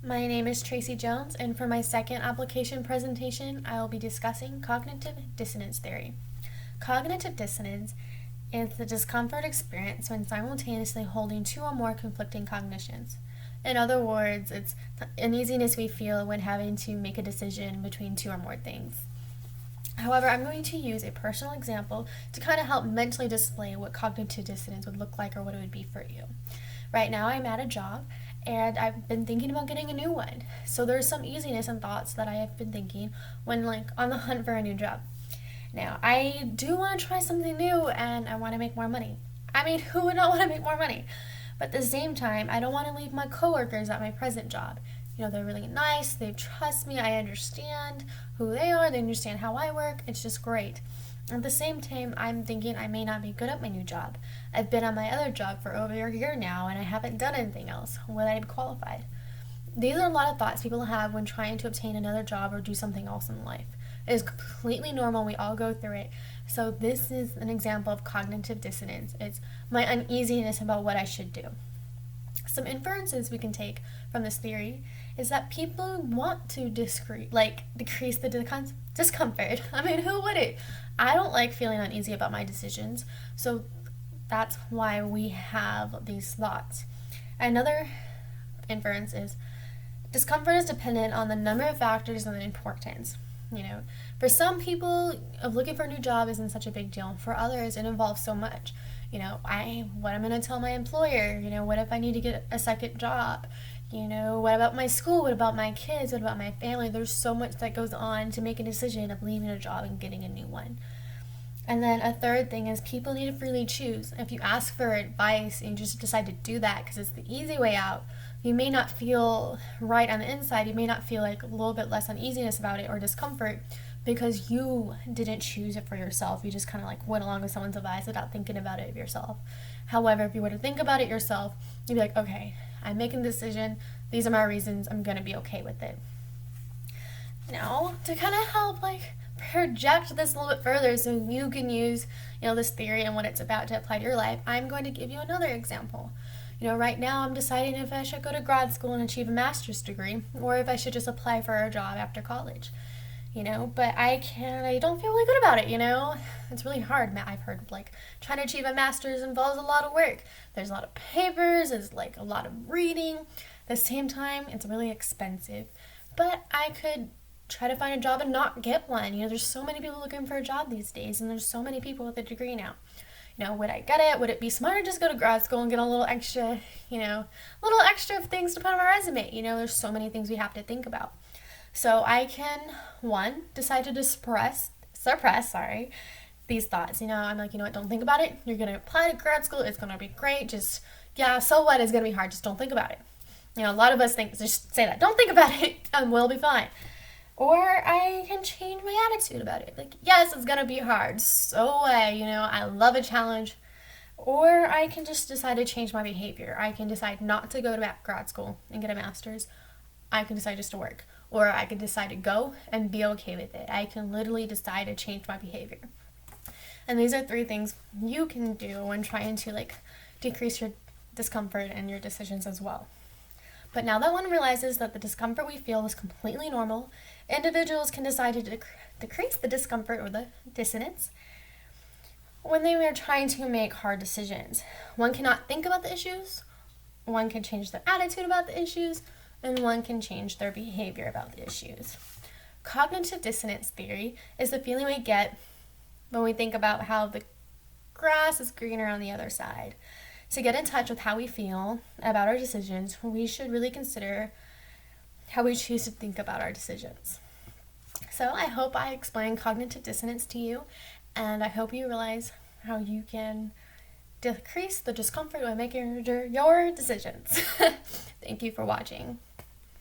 My name is Tracy Jones, and for my second application presentation, I will be discussing cognitive dissonance theory. Cognitive dissonance is the discomfort experienced when simultaneously holding two or more conflicting cognitions. In other words, it's the uneasiness we feel when having to make a decision between two or more things. However, I'm going to use a personal example to kind of help mentally display what cognitive dissonance would look like or what it would be for you. Right now, I'm at a job and I've been thinking about getting a new one. So there's some easiness and thoughts that I have been thinking when on the hunt for a new job. Now, I do want to try something new and I want to make more money. I mean, who would not want to make more money? But at the same time, I don't want to leave my coworkers at my present job. They're really nice, they trust me, I understand who they are, they understand how I work, it's just great. At the same time, I'm thinking I may not be good at my new job. I've been on my other job for over a year now and I haven't done anything else. Will I be qualified? These are a lot of thoughts people have when trying to obtain another job or do something else in life. It is completely normal, we all go through it. So this is an example of cognitive dissonance. It's my uneasiness about what I should do. Some inferences we can take from this theory is that people want to decrease the discomfort. I mean, who wouldn't? I don't like feeling uneasy about my decisions, so that's why we have these thoughts. Another inference is discomfort is dependent on the number of factors and the importance. For some people, looking for a new job isn't such a big deal. For others, it involves so much. What I'm going to tell my employer, what if I need to get a second job? What about my school? What about my kids? What about my family? There's so much that goes on to make a decision of leaving a job and getting a new one. And then a third thing is people need to freely choose. If you ask for advice and you just decide to do that because it's the easy way out, you may not feel right on the inside. You may not feel like a little bit less uneasiness about it or discomfort because you didn't choose it for yourself. You just kind of went along with someone's advice without thinking about it yourself. However, if you were to think about it yourself, you'd be like, okay, I'm making a decision. These are my reasons. I'm going to be okay with it. Now, to kind of help project this a little bit further so you can use, this theory and what it's about to apply to your life, I'm going to give you another example. Right now I'm deciding if I should go to grad school and achieve a master's degree or if I should just apply for a job after college. But I don't feel really good about it. It's really hard. I've heard trying to achieve a master's involves a lot of work. There's a lot of papers, there's a lot of reading. At the same time, it's really expensive. But I could try to find a job and not get one. There's so many people looking for a job these days and there's so many people with a degree now. Would I get it? Would it be smarter to just go to grad school and get a little extra, little extra things to put on my resume? There's so many things we have to think about. So I can, one, decide to suppress these thoughts. I'm like, what, don't think about it. You're going to apply to grad school. It's going to be great. So what? It's going to be hard. Just don't think about it. A lot of us just say that. Don't think about it and we'll be fine. Or I can change my attitude about it. Yes, it's going to be hard. So I love a challenge. Or I can just decide to change my behavior. I can decide not to go to grad school and get a master's. I can decide just to work. Or I can decide to go and be okay with it. I can literally decide to change my behavior. And these are 3 things you can do when trying to decrease your discomfort and your decisions as well. But now that one realizes that the discomfort we feel is completely normal, individuals can decide to decrease the discomfort or the dissonance when they are trying to make hard decisions. One cannot think about the issues, one can change their attitude about the issues, and one can change their behavior about the issues. Cognitive dissonance theory is the feeling we get when we think about how the grass is greener on the other side. To get in touch with how we feel about our decisions, we should really consider how we choose to think about our decisions. So I hope I explained cognitive dissonance to you, and I hope you realize how you can decrease the discomfort when making your decisions. Thank you for watching.